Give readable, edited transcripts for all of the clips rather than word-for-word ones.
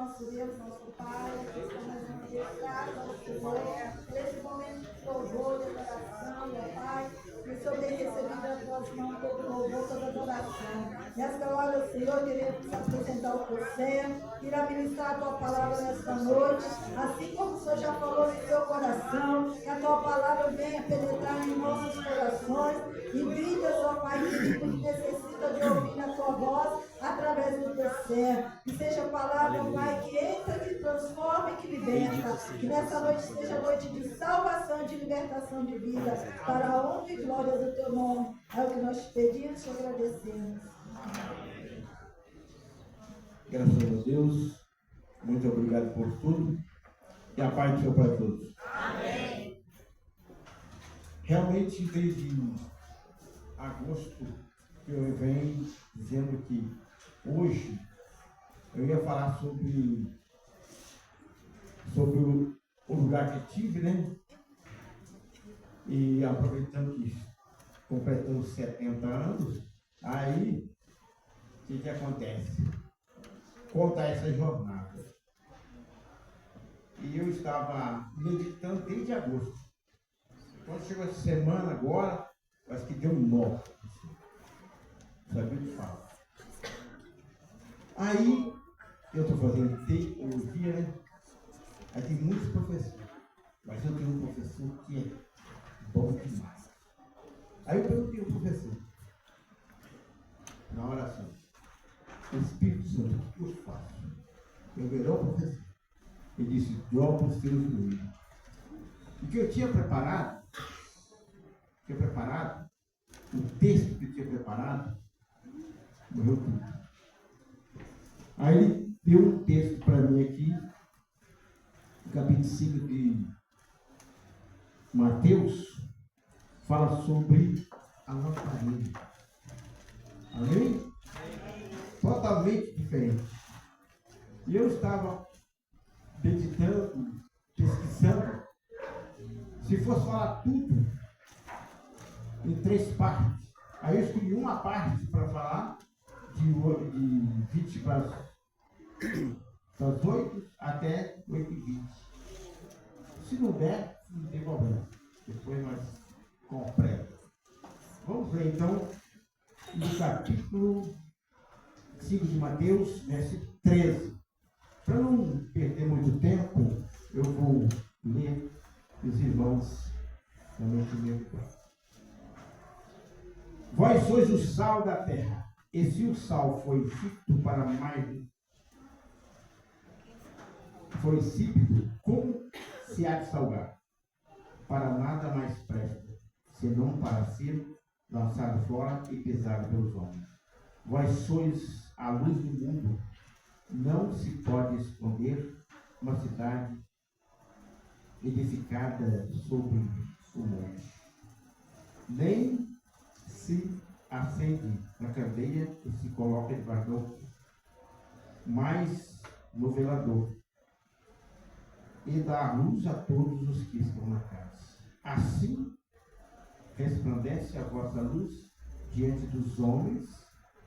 nosso Deus, nosso Pai, aqui estamos uma vez graças ao Senhor, por esse momento de louvor, de adoração, meu Pai, que o Senhor tem recebido das tuas mãos todo louvor, toda adoração. Nesta hora, Senhor, queremos apresentar o teu irá ministrar a tua palavra nesta noite, assim como o Senhor já falou no seu coração, que a tua palavra venha penetrar em nossos corações e vidas, ó Pai querido, que necessita de ouvir a tua voz através do teu servo. Que seja a palavra, Pai, que entra, que transforma e que liberta. Que nessa noite seja noite de salvação e de libertação de vida, para a honra e glória do teu nome. É o que nós te pedimos e te agradecemos. Graças a Deus, muito obrigado por tudo e a paz do Senhor para todos. Amém. Realmente, desde agosto, eu venho dizendo que hoje eu ia falar sobre o lugar que tive, né? E aproveitando que completamos 70 anos, aí o que acontece? Conta essa jornada. E eu estava meditando desde agosto. Quando chegou essa semana agora, parece que deu um nó. Sabia o que fala. Aí, eu estou fazendo teologia, né? Aí tem muitos professores. Mas eu tenho um professor que é bom demais. Aí eu perguntei ao professor, na oração, Espírito Santo, o que eu faço? Eu virei ao professor. Ele disse, dobra os teus joelhos. O que eu tinha preparado, o texto que eu tinha preparado, morreu tudo. Aí ele deu um texto para mim aqui, no capítulo 5 de Mateus, fala sobre a lamparina. Amém? Totalmente diferente. E eu estava meditando, pesquisando, se fosse falar tudo em 3 partes. Aí eu escolhi uma parte para falar de 20 para as 8 até 8h20. Se não der, não tem problema. Depois nós completamos. Vamos ler então no capítulo 5 de Mateus, versículo 13. Para não perder muito tempo, eu vou ler os irmãos também comigo. Vós sois o sal da terra, e se o sal foi insípido para mais, foi insípido, como se há de salgar? Para nada mais presta, senão para ser lançado fora e pisado pelos homens. Vós sois a luz do mundo. Não se pode esconder uma cidade edificada sobre o monte. Nem se acende na candeia e se coloca debaixo do alqueire, mas no velador, e dá luz a todos os que estão na casa. Assim resplandece a vossa luz diante dos homens,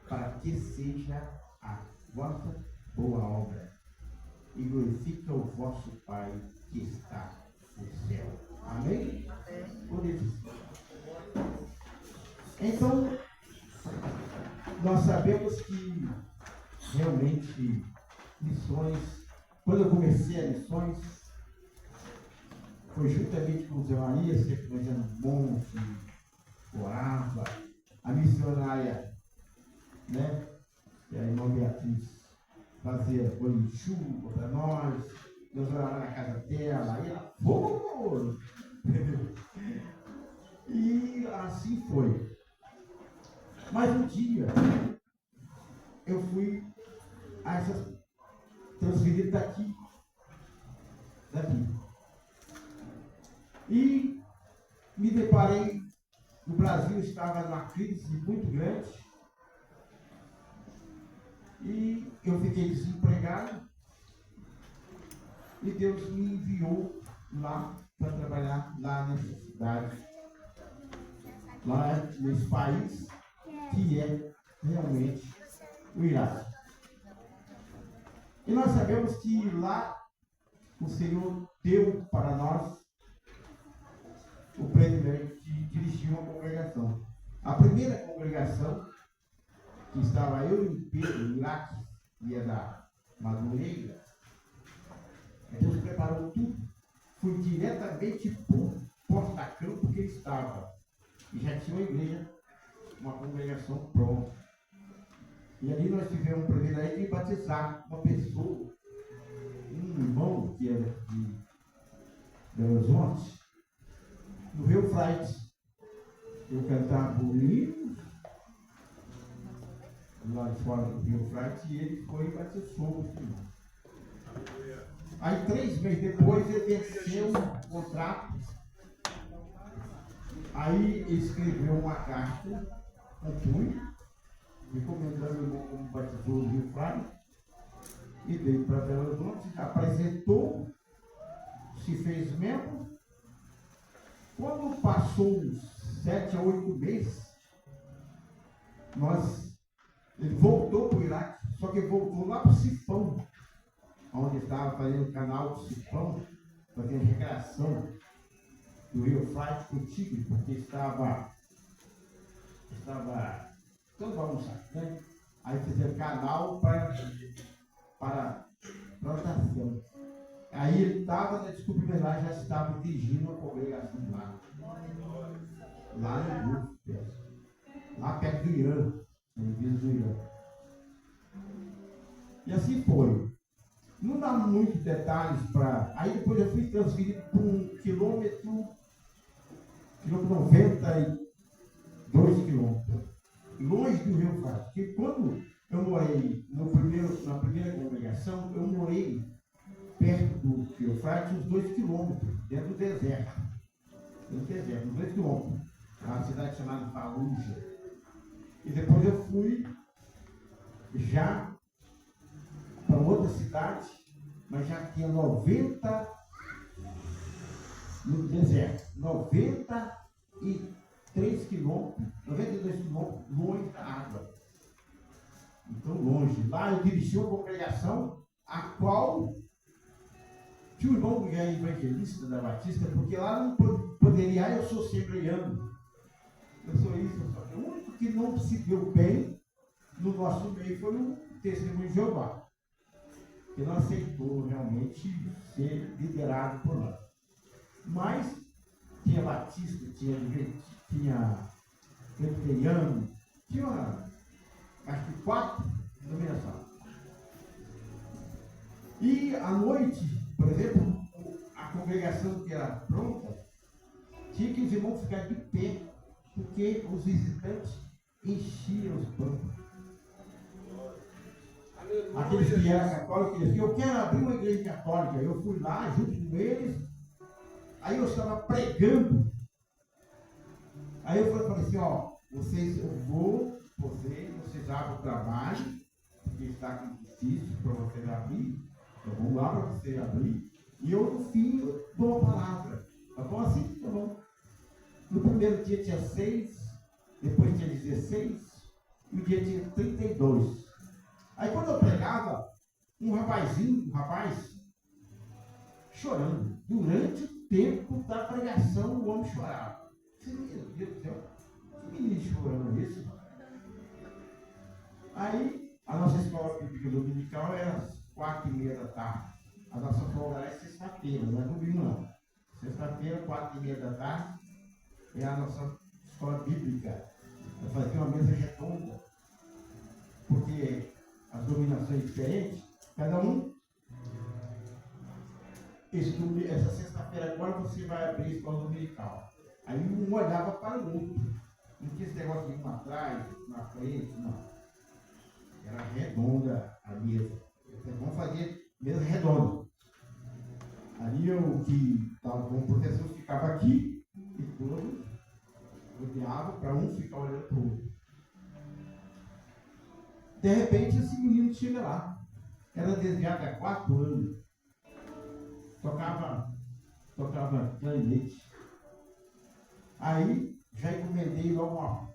para que seja a vossa boa obra e glorifica o vosso Pai que está no céu. Amém? Por isso. Então, nós sabemos que realmente lições, quando eu comecei as lições, foi juntamente com o Zé Maria, sempre nós éramos monte, orava, a missionária, né? E a irmã Beatriz fazia banho de chuva para nós orávamos na casa dela, e ela, e assim foi. Mas um dia, eu fui transferido daqui. E me deparei, o Brasil estava numa crise muito grande, e eu fiquei desempregado, e Deus me enviou lá para trabalhar lá nessa cidade, lá nesse país, que é realmente o Iraque. E nós sabemos que lá o Senhor deu para nós o privilégio de dirigir uma congregação. A primeira congregação, que estava eu e o Pedro, Iraque, e é da Madureira, Deus preparou tudo. Fui diretamente para o porta-campo que ele estava. E já tinha uma igreja, uma congregação pronta. E ali nós tivemos o privilégio de batizar uma pessoa, um irmão que era de Belo Horizonte, no Rio Fright. Eu cantava o hino lá de fora do Rio Fright e ele foi e batizou o irmão. Aí 3 meses depois ele venceu o contrato. Aí ele escreveu uma carta com punho, recomendando o irmão como batizou o Rio Fright, e veio para Belo Horizonte, apresentou, se fez membro. Quando passou uns 7 a 8 meses, ele voltou para o Iraque, só que voltou lá para o Cipão, onde estava fazendo o canal do Cipão, fazendo recreação do Rio Fright com o Tigre, porque estava todo bagunçado, né? Aí fizeram canal para plantação. Aí ele estava na descoberta lá, já estava dirigindo uma congregação lá em Búzios, lá perto do Irã, no divisa do Irã. E assim foi. Não dá muitos detalhes para. Aí depois eu fui transferido para um quilômetro 92 quilômetros, longe do Rio Fright. Porque quando eu morei na primeira congregação, eu morei perto do Rio Fright, uns 2 quilômetros, dentro do deserto. Uns 2 quilômetros. Uma cidade chamada Fallujah. E depois eu fui já para outra cidade, mas já tinha 90 no deserto, 93 quilômetros, 92 quilômetros longe da água. Então longe. Lá eu dirigi uma congregação a qual tinha um irmão que é evangelista da Batista, porque lá não poderia, eu sou assembleiano. Eu sou isso, eu sou aquilo. O único que não se deu bem no nosso meio foi o Testemunho de Jeová, que não aceitou realmente ser liderado por nós. Mas tinha Batista, tinha Presbiteriano, tinha acho que 4 denominações. E à noite, por exemplo, a congregação que era pronta, tinha que os irmãos ficar de pé, porque os visitantes enchiam os bancos. Aqueles que eram católicos diziam: eu quero abrir uma igreja católica. Eu fui lá junto com eles, aí eu estava pregando. Aí eu falei assim: ó, vocês abrem o trabalho, porque está difícil para vocês abrir. Então vamos lá para vocês abrir. E eu no fim eu dou a palavra. Tá bom assim? Tá bom. No primeiro dia tinha 6, depois tinha 16, e o dia tinha 32. Aí quando eu pregava, um rapaz, chorando. Durante o tempo da pregação, o homem chorava. Meu Deus do céu, que menino chorando isso? Aí, a nossa escola bíblica dominical era às 4h30 da tarde. A nossa folga é sexta-feira, não é domingo não. Sexta-feira, 4h30 da tarde, é a nossa escola bíblica. Eu fazia uma mesa redonda, porque as dominações diferentes, cada um. Essa sexta-feira agora você vai abrir a escola dominical. Aí um olhava para o outro. Não tinha esse negócio de um atrás, na frente, não. Era redonda a mesa. Vamos fazer mesa redonda. Ali eu que estava com proteção ficava aqui e todos rodeavam para um ficar olhando para o outro. De repente esse menino chega lá. Era desviado há 4 anos. Tocava clarinete. Aí já encomendei logo uma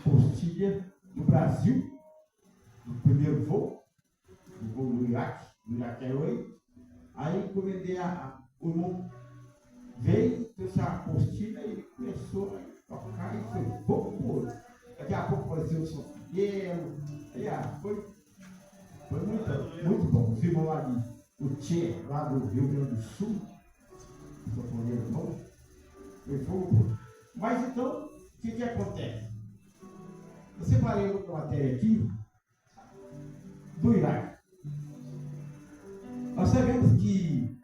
postilha do Brasil, do primeiro voo do Iraque era eu. Aí encomendei o irmão veio, trouxe a apostila e começou a tocar e foi pouco por outro. Daqui a pouco apareceu o São Figueiro. Aí foi muito bom. Os irmãos lá o Tchê, lá do Rio Grande do Sul, o sanfoneiro bom, foi fogo. Mas então, o que acontece? Eu separei outra matéria aqui do Iraque. Nós sabemos que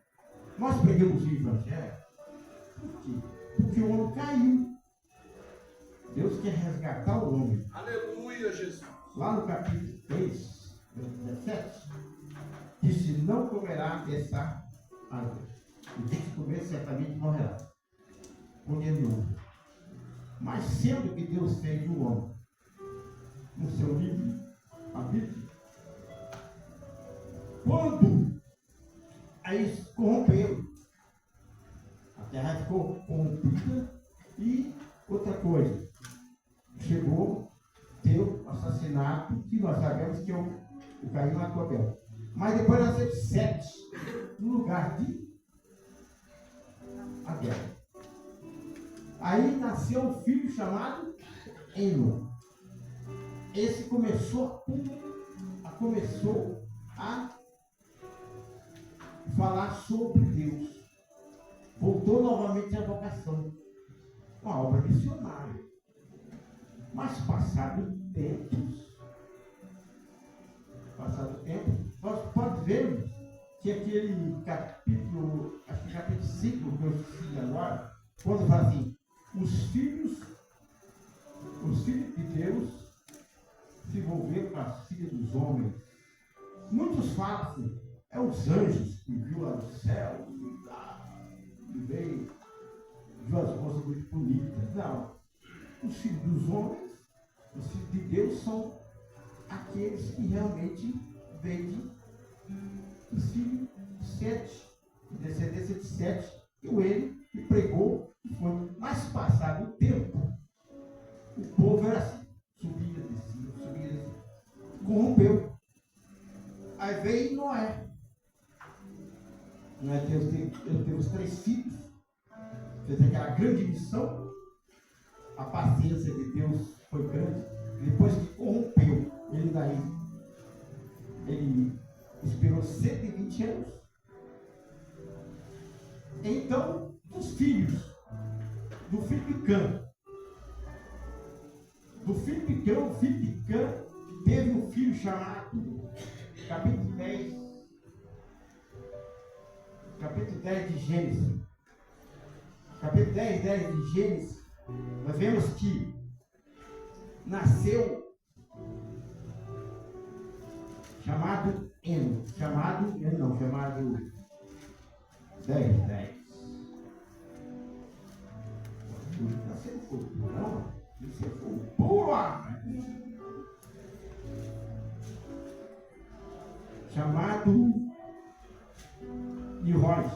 nós pregamos o Evangelho porque o homem caiu. Deus quer resgatar o homem. Aleluia, Jesus. Lá no capítulo 3, 17, disse: não comerá dessa árvore. E quem comer certamente morrerá. Condenou. Mas sendo que Deus fez o homem no seu livre arbítrio, quando aí corromperam, a terra ficou corrompida e outra coisa, chegou, deu assassinato, que nós sabemos que o Caim matou Abel. Mas depois nasceu 7 no lugar de Abel. Aí nasceu um filho chamado Eno. Esse começou a falar sobre Deus. Voltou novamente à vocação. Uma obra missionária. Mas passado o tempo, nós podemos ver que aquele capítulo, acho que capítulo 5, que eu esqueci agora, quando fala assim, os filhos de Deus se envolveram com as filhas dos homens. Muitos falam assim, é os anjos que viu lá no céu, e veio, viu as moças muito bonitas. Não. Os filhos dos homens, os filhos de Deus, são aqueles que realmente vêm dos filhos de Sete, descendência de Sete, e ele que pregou, e foi. Mas passado o tempo, o povo era assim, subia, descia, corrompeu. Aí veio Noé. Noé teve os 3 filhos, fez aquela grande missão. A paciência de Deus foi grande. Depois que corrompeu, ele esperou 120 anos. Então, dos filhos, do filho de Cã, o filho de Cã teve um filho chamado, capítulo 10 de Gênesis. Capítulo 10 de Gênesis, nós vemos que nasceu chamado 10. Nasceu fogo, não? Isso foi pula! Chamado Nirós.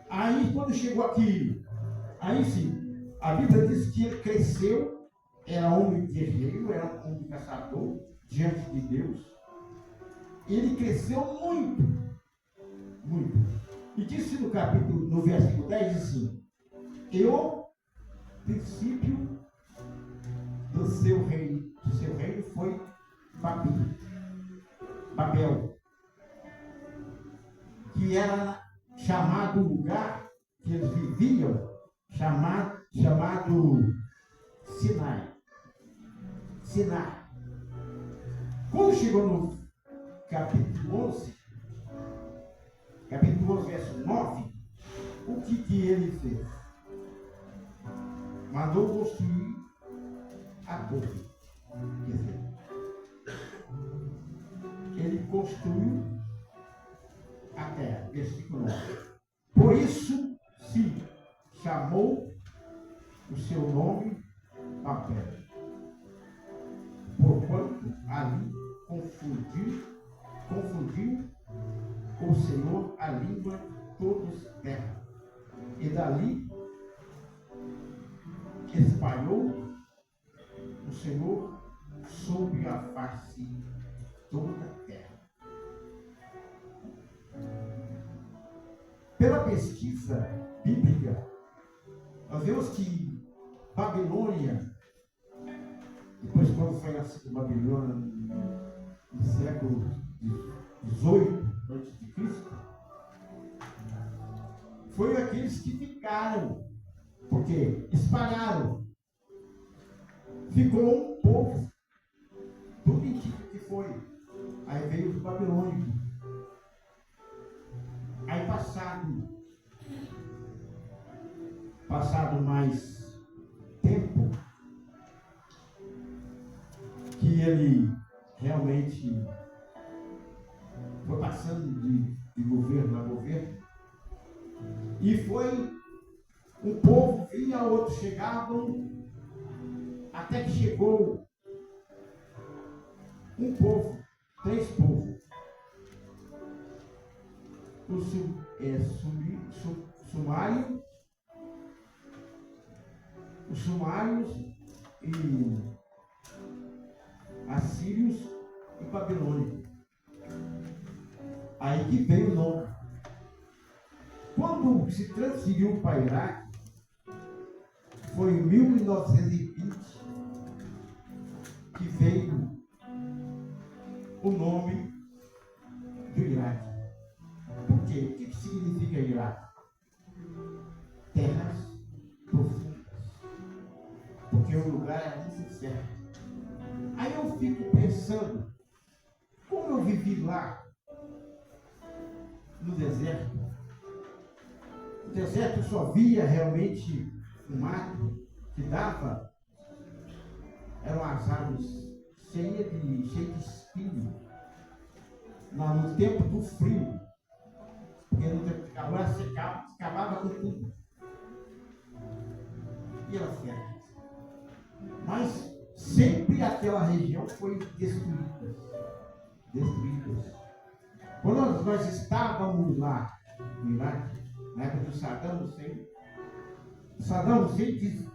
Aí quando chegou aqui, aí sim, a Bíblia diz que ele cresceu, era homem guerreiro, era homem caçador, diante de Deus. Ele cresceu muito, muito. E disse no versículo 10 assim, e o princípio do seu reino foi Babel, que era chamado o lugar que eles viviam, chamado Sinai. Quando chegou no capítulo 11, verso 9, o que ele fez? Mandou construir a torre. Quer dizer, ele construiu a terra. Versículo 9. Por isso se chamou o seu nome Babel, porquanto ali confundiu o Senhor a língua todos terra, e dali espalhou o Senhor sobre a face de toda a terra. Pela pesquisa bíblica, nós vemos que Babilônia, depois quando foi nascida Babilônia no século XVIII a.C., foi aqueles que ficaram, porque espalharam. Ficou um povo, tudo indica que foi. Aí veio os babilônicos. Aí passado mais tempo, que ele realmente foi passando de governo a governo, e foi um povo vinha, outros chegavam, até que chegou um povo, 3 povos. O sumário, os sumários e assírios e babilônicos. Aí que veio o nome. Quando se transferiu para o Iraque, foi em 1920 que veio o nome do Iraque. Por quê? O que significa Iraque? Terras profundas. Porque o lugar é muito incerto. Aí eu fico pensando, como eu vivi lá, no deserto. No deserto eu só via realmente um mato que dava, eram as árvores cheias de espinho. No tempo do frio, porque no tempo de calor ela secava, acabava com tudo. E ela certa. Mas sempre aquela região foi destruída. Quando nós estávamos lá no Iraque, na época do Saddam Hussein disse,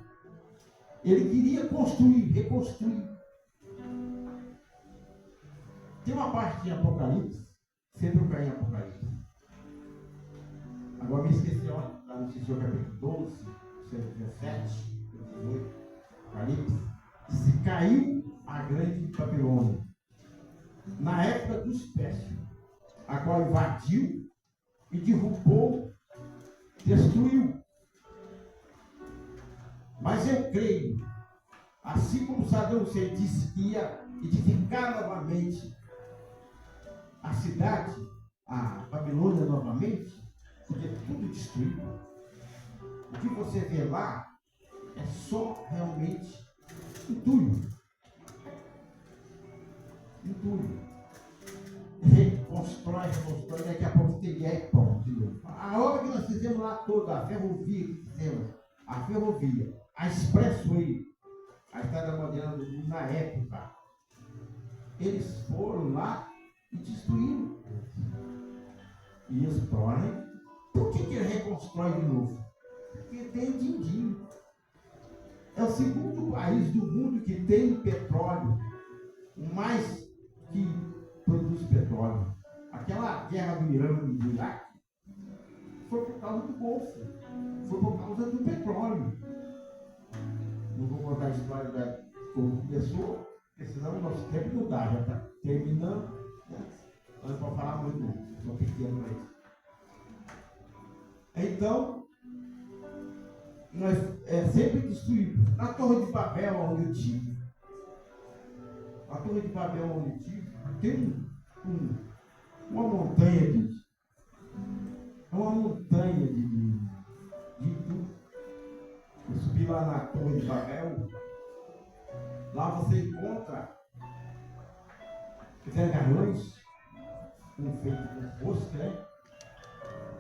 ele queria reconstruir. Tem uma parte em Apocalipse, sempre eu caí em Apocalipse. Agora me esqueci, lá no capítulo 12, 17, 18, Apocalipse, se caiu a grande Babilônia. Na época dos Pérsios, a qual invadiu e derrubou, destruiu. Mas eu creio, assim como Saddam Hussein disse que ia edificar novamente a cidade, a Babilônia novamente, porque tudo destruído. O que você vê lá é só realmente entulho. Reconstrói, daqui a pouco tem pronto de novo. A obra que nós fizemos lá toda, a ferrovia que fizemos, a Expressway, a estrada moderna do mundo na época, eles foram lá e destruíram. E exploram. Por que ele reconstrói de novo? Porque tem din-din. É o segundo país do mundo que tem petróleo, mais que produz petróleo. Aquela guerra do Irã e do Iraque foi por causa do Golfo, foi por causa do petróleo. Não vou contar a história da como começou, porque senão o nosso tempo não dá, já está terminando. Né? Nós vamos falar muito, só pequeno para isso. Então, nós sempre destruímos. Na Torre de Babel, onde eu tive, tem uma montanha de tudo. Eu subi lá na Torre de Babel, lá você encontra vergalhões, feito com rosca, né?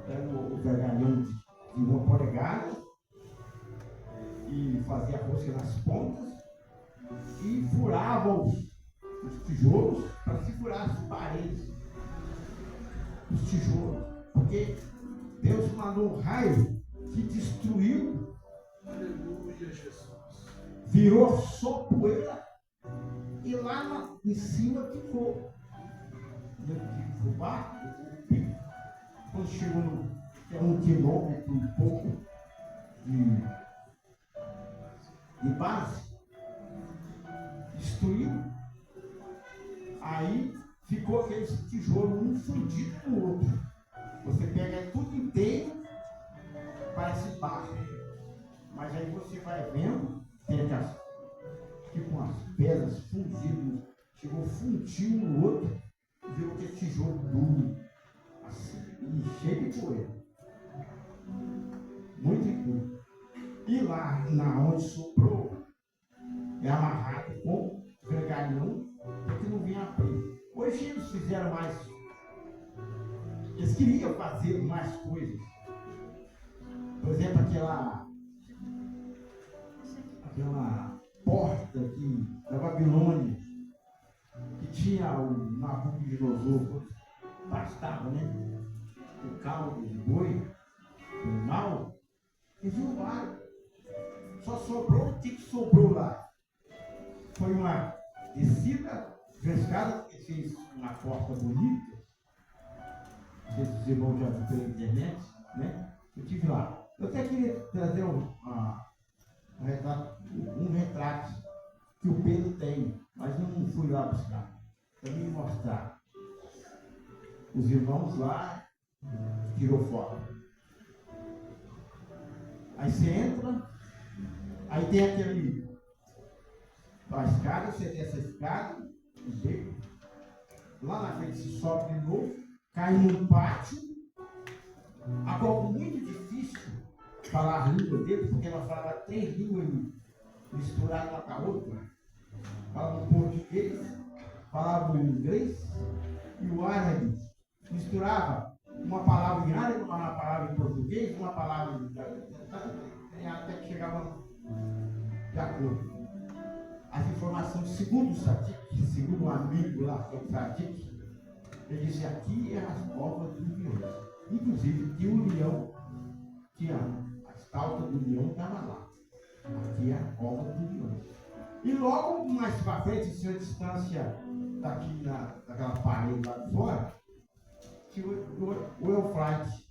Era o vergalhão de uma polegada e fazia rosca nas pontas e furava os tijolos para segurar as paredes, os tijolos, porque Deus mandou um raio que destruiu. Aleluia, Jesus. Virou só poeira e lá em cima ficou. O barco, o pico, quando chegou no que é 1 quilômetro e pouco de base, destruído. Aí ficou aquele tijolo um fundido com o outro. Você pega tudo inteiro, parece barro. Mas aí você vai vendo, tem aquelas, tipo umas pedras fundidas, chegou fundiu no outro, e viu aquele tijolo duro, assim, e cheio de poeira. Muito duro. E lá na onde soprou, é amarrado com gregalhão, porque não vinha abrir. Hoje eles fizeram mais. Eles queriam fazer mais coisas. Por exemplo, aquela porta da Babilônia, que tinha o Nabucodonosor, bastava, né? O caldo de boi, o mal, eles derrubaram. Só sobrou o que sobrou lá. Foi uma descida, escada, que fez uma porta bonita. Esses irmãos já viram pela internet, né? Eu estive lá. Eu até queria trazer um retrato que o Pedro tem, mas eu não fui lá buscar, para me mostrar. Os irmãos lá tirou foto. Aí você entra, aí tem a escada, você desce a escada, lá na frente se sobe de novo, cai num pátio, agora muito difícil falar a língua dele, porque ela falava 3 línguas misturadas uma com a outra. Falava o português, falava o inglês e o árabe. Misturava uma palavra em árabe, uma palavra em português, uma palavra em até que chegava de acordo. As informações, segundo o Sadik, segundo um amigo lá, que é o Sadik, ele disse: aqui é as covas dos leões. Inclusive, tinha um leão, tinha a estalta do leão, estava lá. Aqui é a cova dos leões. E logo mais para frente, em sua distância daqui daquela parede lá de fora, tinha o Eufrates.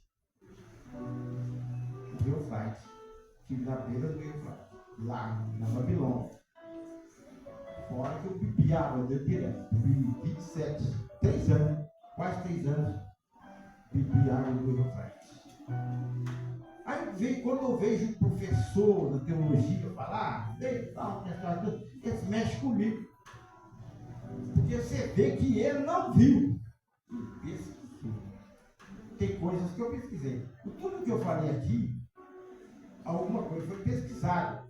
O Eufrates. Estive na beira do Eufrates, lá na Babilônia. Fora que eu bebi água dele direto. Bebi 27, 3 anos, quase 3 anos, bebi água do Eufrates. Aí quando eu vejo um professor da teologia falar, eles mexem comigo. Porque você vê que ele não viu. Tem coisas que eu pesquisei. Tudo que eu falei aqui, alguma coisa foi pesquisada.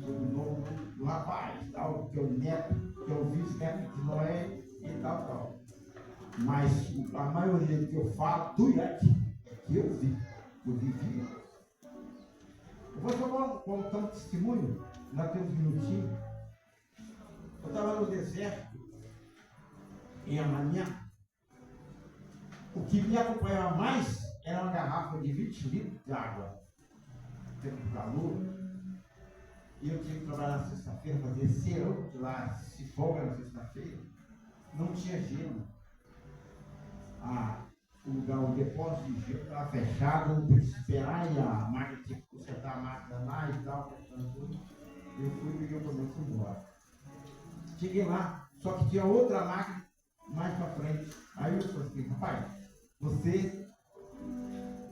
Sobre o nome do rapaz, tal, que é o neto, que é o vice-neto de Noé e tal. Mas a maioria do que eu falo, tudo é que eu vi. Eu vivi. Eu vou só contar um testemunho, ainda tem uns minutinhos. Eu estava no deserto, em Amanhã. O que me acompanhava mais era uma garrafa de 20 litros de água. Tempo de calor. E eu tinha que trabalhar na sexta-feira, fazer serão, que lá se folga na sexta-feira. Não tinha gelo. O depósito de gelo estava fechado, não podia esperar, e a máquina tinha que consertar a máquina lá e tal. Eu fui, peguei o problema e fui embora. Cheguei lá, só que tinha outra máquina mais para frente. Aí eu falei assim: rapaz, você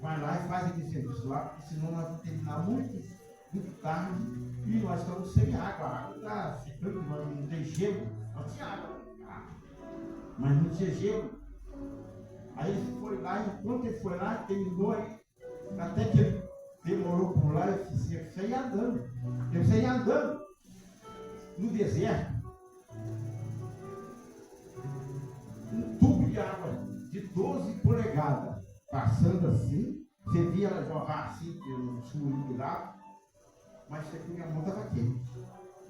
vai lá e faz aquele serviço lá, porque senão nós vamos terminar muito tarde e nós estamos sem água. A água está secando, não tem gelo. Nós tinha água, mas não tinha gelo. Aí ele foi lá, e enquanto ele foi lá, terminou aí, até que ele demorou por lá, eu disse: eu saí andando. Eu saí andando no deserto. Um tubo de água de 12 polegadas, passando assim, você via ela jorrar assim, pelo sul do lado, mas você que minha mão estava quente.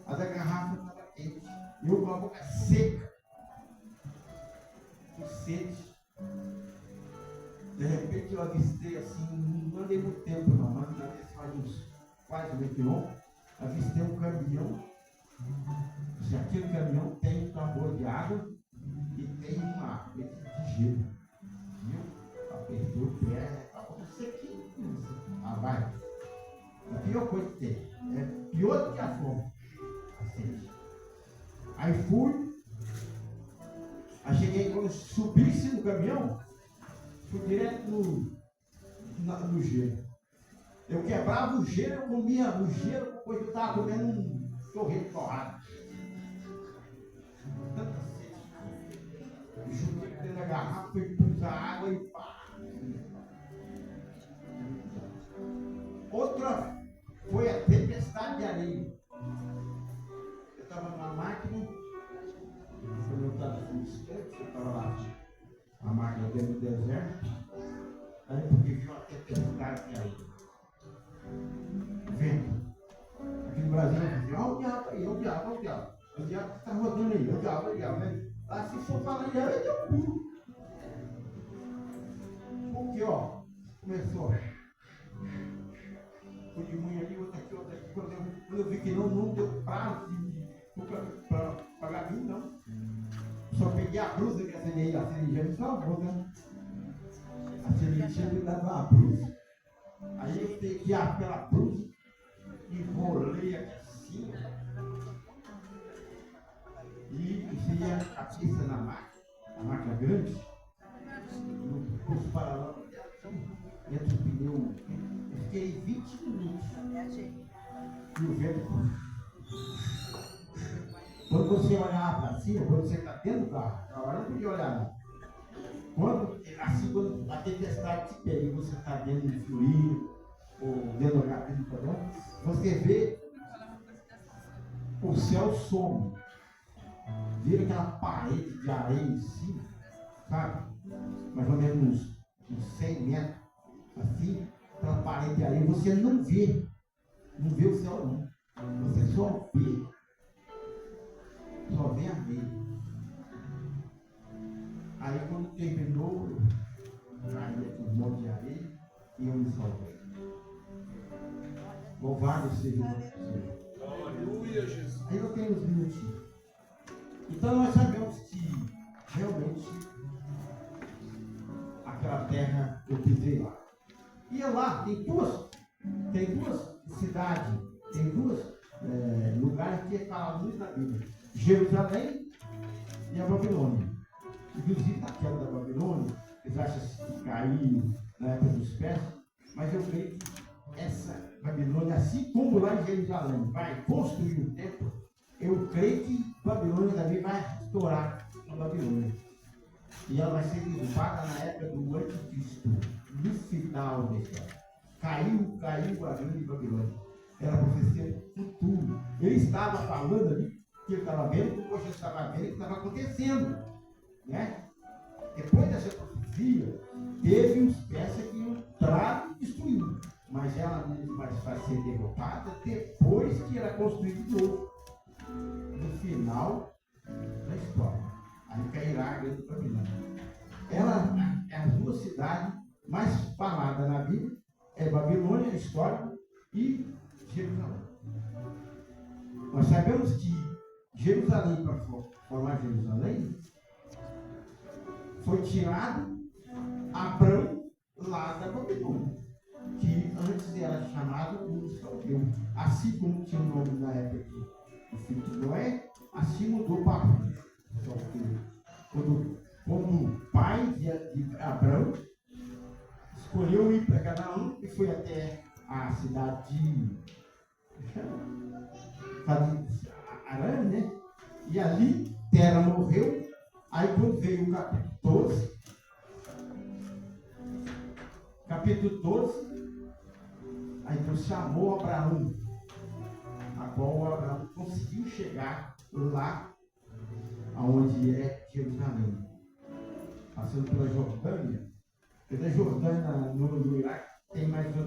A da garrafa estava quente. E eu com a boca seca, com sede. De repente eu avistei assim, não andei muito tempo não, mas faz uns quase 1 quilômetro, avistei um caminhão. Se aquele caminhão tem um tambor de água e tem uma de gelo. Viu? Apertou o pé, A pior coisa que tem. É pior do que a fome. Assim. Aí fui. Aí cheguei, quando subisse no caminhão, fui direto no gelo. Eu quebrava o gelo, eu comia o gelo, depois eu estava comendo um sorvete torrado. Tanta sede. Eu joguei dentro da garrafa e pus a água e pá. Outra foi a tempestade de areia. Eu estava numa máquina, quando eu estava com bicicleta, eu estava lá, a máquina dentro do deserto, aí porque viu uma tempestade de areia. Vento. Aqui no Brasil, olha o diabo aí, olha o diabo, olha o diabo. O diabo está rodando aí, olha o diabo, né? Lá se for falar de diabo, eu pulo. Porque, ó, começou. Foi de manhã ali, outra aqui, outra aqui. Quando eu vi que não deu prazo para pagar mim, não. Só peguei a blusa que a CNI me salvou, né? A CNI tinha me dado uma blusa. Aí eu peguei aquela blusa, enrolei aqui assim e enfiei a cabeça na máquina, a máquina grande, no curso paralelo, dentro do pneu. Eu fiquei 20 minutos e o vento. Quando você olhar para cima, quando você está dentro do carro, na hora não podia olhar não. Quando a tempestade te pega e você está dentro do fluir, ou dentro do capítulo, você vê o céu some, vira aquela parede de areia em cima, sabe? Mais ou menos uns 100 metros, assim, aquela parede de areia, você não vê o céu não, você só vê a areia. Aí quando terminou, caía aquele monte de areia e eu me salvei. Louvado seja o nome do Senhor. Aleluia, Jesus. Aí eu tenho uns minutinhos. Então nós sabemos que realmente aquela terra eu pisei lá. E lá tem duas cidades, tem dois lugares que falam muito na Bíblia. Jerusalém e a Babilônia. Inclusive na queda da Babilônia, eles acham que caiu na época dos persas, mas eu creio que essa Babilônia, assim como lá em Jerusalém vai construir o templo, eu creio que Babilônia também vai restaurar a Babilônia. E ela vai ser derrubada na época do anticristo, no final da história. Caiu a grande Babilônia. Era a profecia do futuro. Ele estava falando ali, que ele estava vendo, que o povo estava vendo, que estava acontecendo. Né? Depois dessa profecia, teve uns persas que entraram e destruíram. Mas ela vai ser derrotada depois que ela construir de novo. No final da história. Aí cairá a grande Babilônia. Ela é as duas cidades mais faladas na Bíblia. É Babilônia, história, e Jerusalém. Nós sabemos que Jerusalém, para formar Jerusalém, foi tirado Abrão lá da Babilônia, que antes era chamado Ur dos Caldeus. Assim como tinha o nome na época do filho de Noé, assim mudou para Ur. Quando o pai de Abrão escolheu ir para Canaã e foi até a cidade de Arã, né? E ali Tera morreu. Aí quando veio o capítulo 12, aí Deus chamou Abraão, a qual Abraão conseguiu chegar lá aonde é Jerusalém, passando pela Jordânia. Pela Jordânia no Iraque tem mais de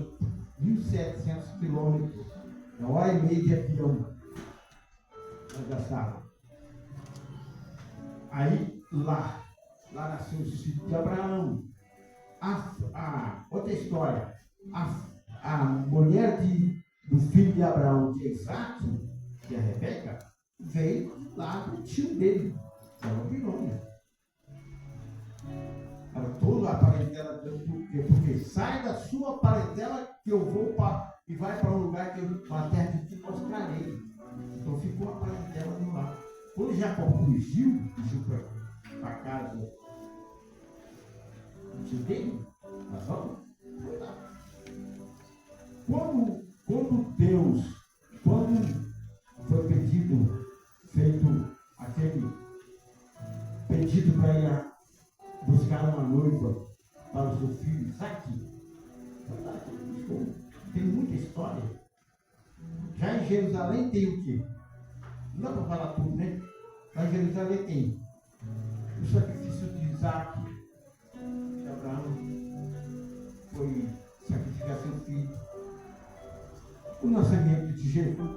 1.700 quilômetros, 1h30 de avião. Nós gastaram. Aí lá nasceu o filho de Abraão. Outra história, a mulher do filho de Abraão, de Isaac, que é a Rebeca, veio lá do tio dele, da Babilônia. Era toda a parentela, porque sai da sua parentela que eu vou para e vai para um lugar que eu uma terra que te mostrarei. Então ficou a parentela no lado. Quando Jacó fugiu para a casa de dele, foi lá. Quando foi feito aquele pedido para ir buscar uma noiva para o seu filho Isaac, tem muita história. Já em Jerusalém tem o quê? Não dá para falar tudo, né? Mas em Jerusalém tem o sacrifício de Isaac, de Abraão, foi sacrificar seu filho, o nascimento de Jesus,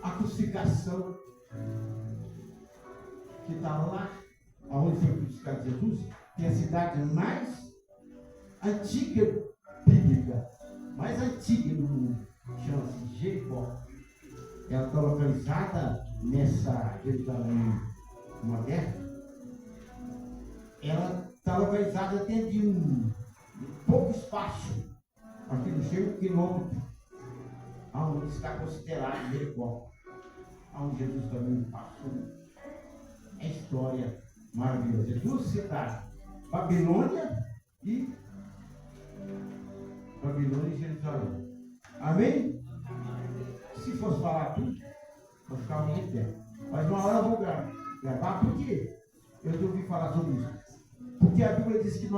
a crucificação que está lá, aonde foi crucificado Jesus, que é a cidade mais antiga bíblica, mais antiga do mundo, chama-se Jericó. Ela está localizada nessa Jerusalém moderna. Ela está localizada dentro de um pouco espaço, aqui não chega 1 quilômetro, aonde está considerado Jericó, aonde Jesus também passou. É história maravilhosa. Duas cidades, Babilônia e Jerusalém. Amém? Se fosse falar tudo, vou ficar muito tempo. Mas uma hora eu vou gravar, por quê? Eu resolvi falar sobre isso. Porque a Bíblia diz que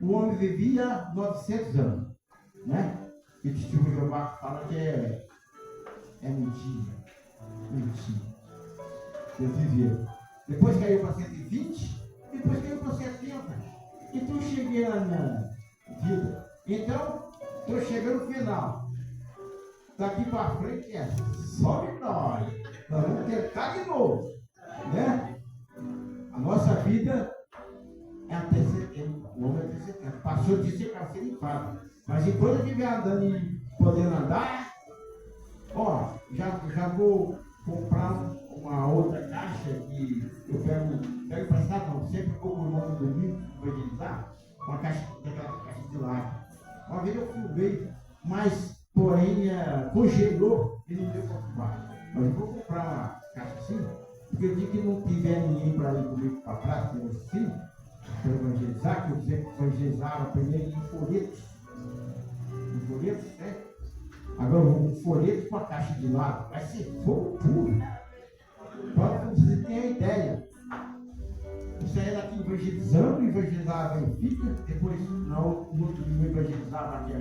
o homem vivia 900 anos, né? E o tio Jeová fala que é mentira. Eu vivia. Depois caiu para 120, depois caiu para 70. Então eu cheguei lá na vida. Então, estou chegando no final. Daqui para frente é só vitória. Nós vamos tentar de novo. Né? A nossa vida é até 70. O homem é até 70. Passou de ser caracterizado. Mas enquanto eu estiver andando e podendo andar, ó, já vou comprar uma outra caixa que eu pego emprestado, não, sempre vou com o irmão do domingo evangelizar, uma caixa, daquela caixa de lado. Uma vez eu filmei, mas porém congelou e não deu para ocupar. Mas eu vou comprar uma caixa assim, porque eu digo que não tiver ninguém para ir comigo para a praça, tem meus filhos, para evangelizar, que eu dizia que evangelizava primeiro em folhetos, né? Agora eu vou com folhetos para a caixa de lado, vai ser fogo puro. Para você ter a ideia. Eu saía daqui evangelizando, evangelizava Benfica, depois no outro dia evangelizava aqui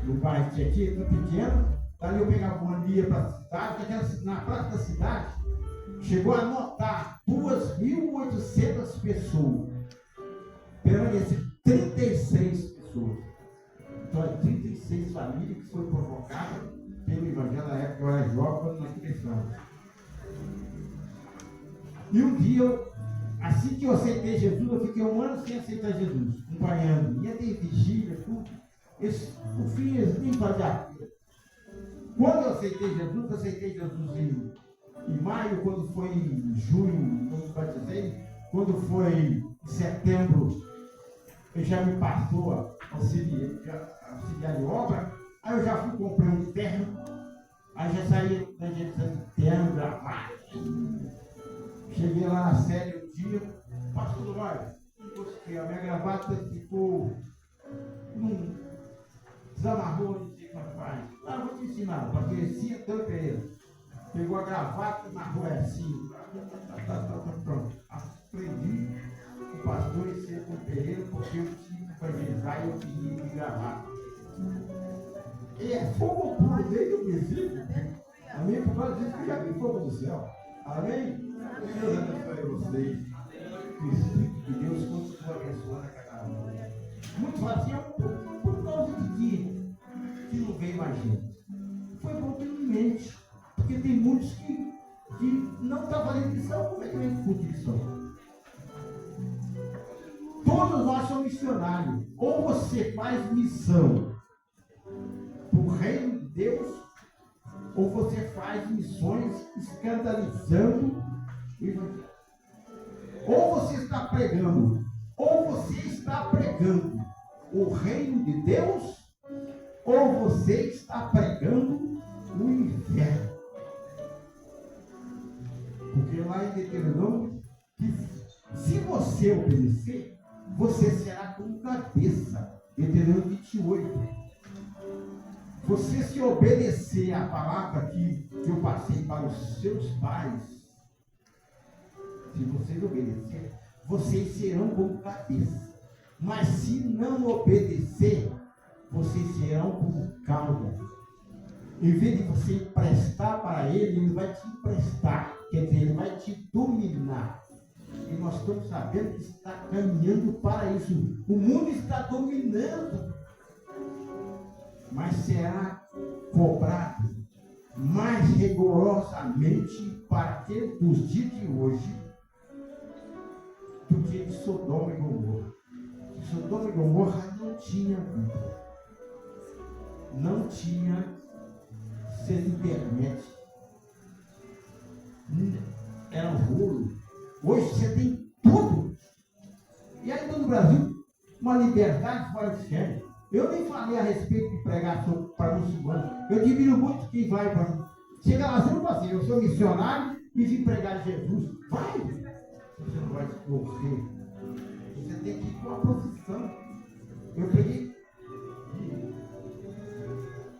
no bairro que aqui, no pequeno. Daí eu pegava uma linha para a cidade, na praça da cidade, chegou a notar 2.800 pessoas. Permaneceram 36 pessoas. Então, 36 famílias que foram provocadas pelo Evangelho na época que eu era jovem, quando nós começamos. E um dia, assim que eu aceitei Jesus, eu fiquei 1 ano sem aceitar Jesus, acompanhando. Ia ter vigília, tudo. O fim, eles nem faziam. Quando eu aceitei Jesus em maio, quando foi em junho, quando eu batizei, quando foi em setembro, eu já me passou auxiliar de obra, aí eu já fui comprar um terno, aí já saí da gente terno, gravata. Cheguei lá na série um dia, pastor, olha, a minha gravata ficou, desamarrou, não sei como faz. Ah, vou te ensinar, porque assim é tão pereira. Pegou a gravata, amarrou assim, pronto. Aprendi o pastor e ser com pereira, porque eu tinha que evangelizar e eu queria de gravata. E é fogo puro desde o princípio. Amém? Por causa disso que já vi fogo do céu. Amém? Deus abençoe vocês. Que o Espírito de Deus continua abençoando a cada um. Muito fácil, por causa de que não veio mais gente. Foi oportunamente. Porque tem muitos que não estão fazendo missão, como é que vem curso de missão? Todos nós somos missionários. Ou você faz missão para o reino de Deus, ou você faz missões escandalizando o Evangelho. Ou você está pregando, ou você o reino de Deus ou você está pregando o inferno? Porque lá em Deuteronômio diz, se você obedecer, você será como cabeça. Deuteronômio 28. Você se obedecer à palavra que eu passei para os seus pais, se vocês obedecerem, vocês serão como cabeça. Mas se não obedecer, vocês serão como cauda. Em vez de você emprestar para ele vai te emprestar. Quer dizer, ele vai te dominar. E nós estamos sabendo que está caminhando para isso. O mundo está dominando. Mas será cobrado mais rigorosamente para aquele dos dias de hoje do que de Sodoma e Gomorra. Sodoma e Gomorra não tinha vida, não tinha internet, era um rolo. Hoje você tem tudo. E ainda no Brasil, uma liberdade fora de série. Eu nem falei a respeito de pregar para muçulmanos. Eu admiro muito quem vai para. Chega lá, você não pode dizer, eu sou missionário e vim pregar Jesus. Vai! Você não vai se torcer. Você tem que ir com a profissão. Eu peguei.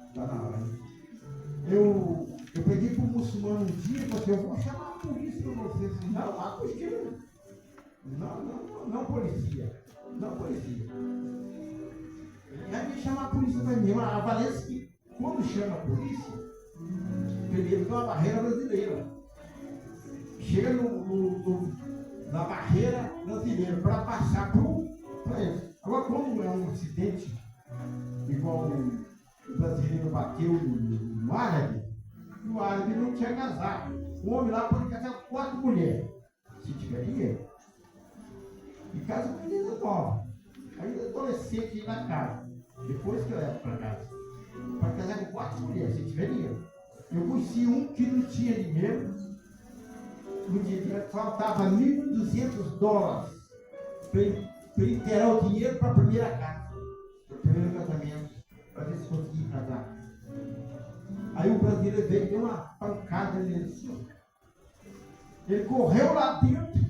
Está na hora. Eu peguei para o muçulmano um dia e falei assim, eu vou chamar a polícia para você. Não, a polícia. Não polícia. Não polícia. Vai me chamar a polícia para mim. A Valência que quando chama a polícia, primeiro tem uma barreira brasileira. Chega na barreira brasileira para passar para eles. Agora, quando é um acidente, igual o brasileiro bateu no árabe, o árabe não tinha casaco. O homem lá pode casar com 4 mulheres, se tiver dinheiro. E casa com menina nova. Aí adolescente na casa. Depois que eu levo para casa. Para casar com 4 mulheres, se tiver dinheiro. Eu conheci um que não tinha dinheiro. No dia faltava $1.200 para ele ter o dinheiro para a primeira casa. Para o primeiro casamento. Para ver se conseguia casar. Aí o brasileiro veio e deu uma pancada nele assim. Ele correu lá dentro,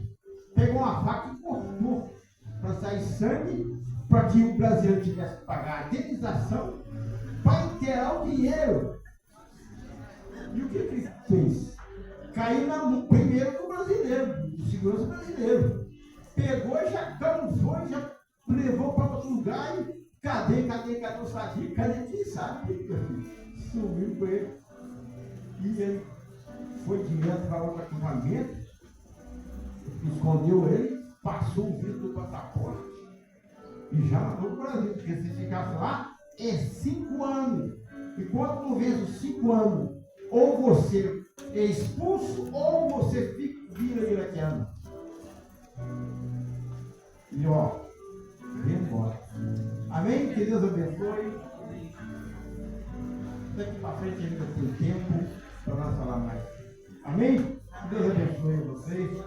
pegou uma faca e cortou para sair sangue, para que o brasileiro tivesse que pagar a indenização para enterrar o dinheiro. E o que ele fez? Caiu na mão primeiro do brasileiro, do segurança brasileiro. Pegou e já camuflou, já levou para outro lugar e cadê o Sadia? Cadê quem sabe? Sumiu com ele. E ele foi direto para outro acampamento, escondeu ele, passou o vidro do passaporte e já mandou para o Brasil, porque se ficasse lá, é 5 anos. E quando não vence os 5 anos, ou você é expulso, ou você vira iraquiano. E ó, vem embora. Amém? Que Deus abençoe. Daqui para frente ainda tem tempo para nós falar mais. Amém? Que Deus abençoe vocês.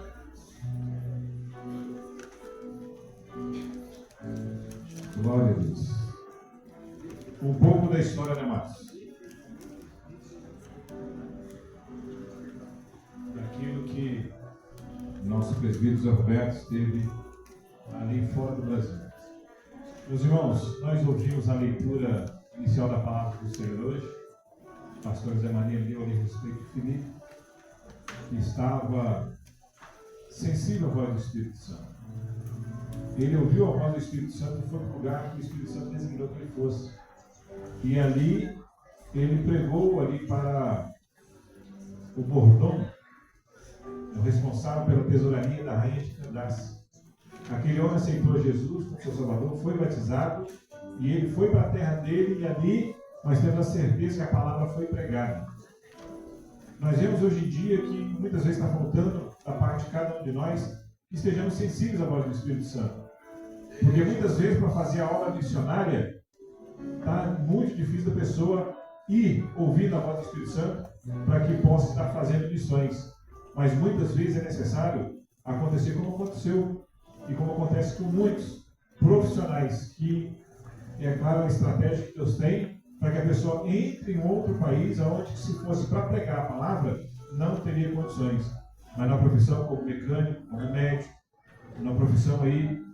Glória a Deus. Um pouco da história, né, Márcio? Daquilo que nosso presbítero Zé Roberto esteve ali fora do Brasil. Meus irmãos, nós ouvimos a leitura inicial da palavra do Senhor hoje. O pastor Zé Maria leu ali a respeito de Filipe, que estava sensível à voz do Espírito Santo. Ele ouviu a voz do Espírito Santo e foi para o lugar que o Espírito Santo designou que ele fosse. E ali, ele pregou ali para o bordão, o responsável pela tesouraria da rainha de Candace. Aquele homem aceitou Jesus como seu Salvador, foi batizado, e ele foi para a terra dele, e ali nós temos a certeza que a palavra foi pregada. Nós vemos hoje em dia que muitas vezes está faltando da parte de cada um de nós que estejamos sensíveis à voz do Espírito Santo. Porque muitas vezes para fazer a obra missionária está muito difícil da pessoa ir ouvindo a voz do Espírito Santo para que possa estar fazendo missões. Mas muitas vezes é necessário acontecer como aconteceu e como acontece com muitos profissionais que é claro, a estratégia que Deus tem para que a pessoa entre em outro país onde, se fosse para pregar a palavra, não teria condições. Mas na profissão como mecânico, como médico, na profissão aí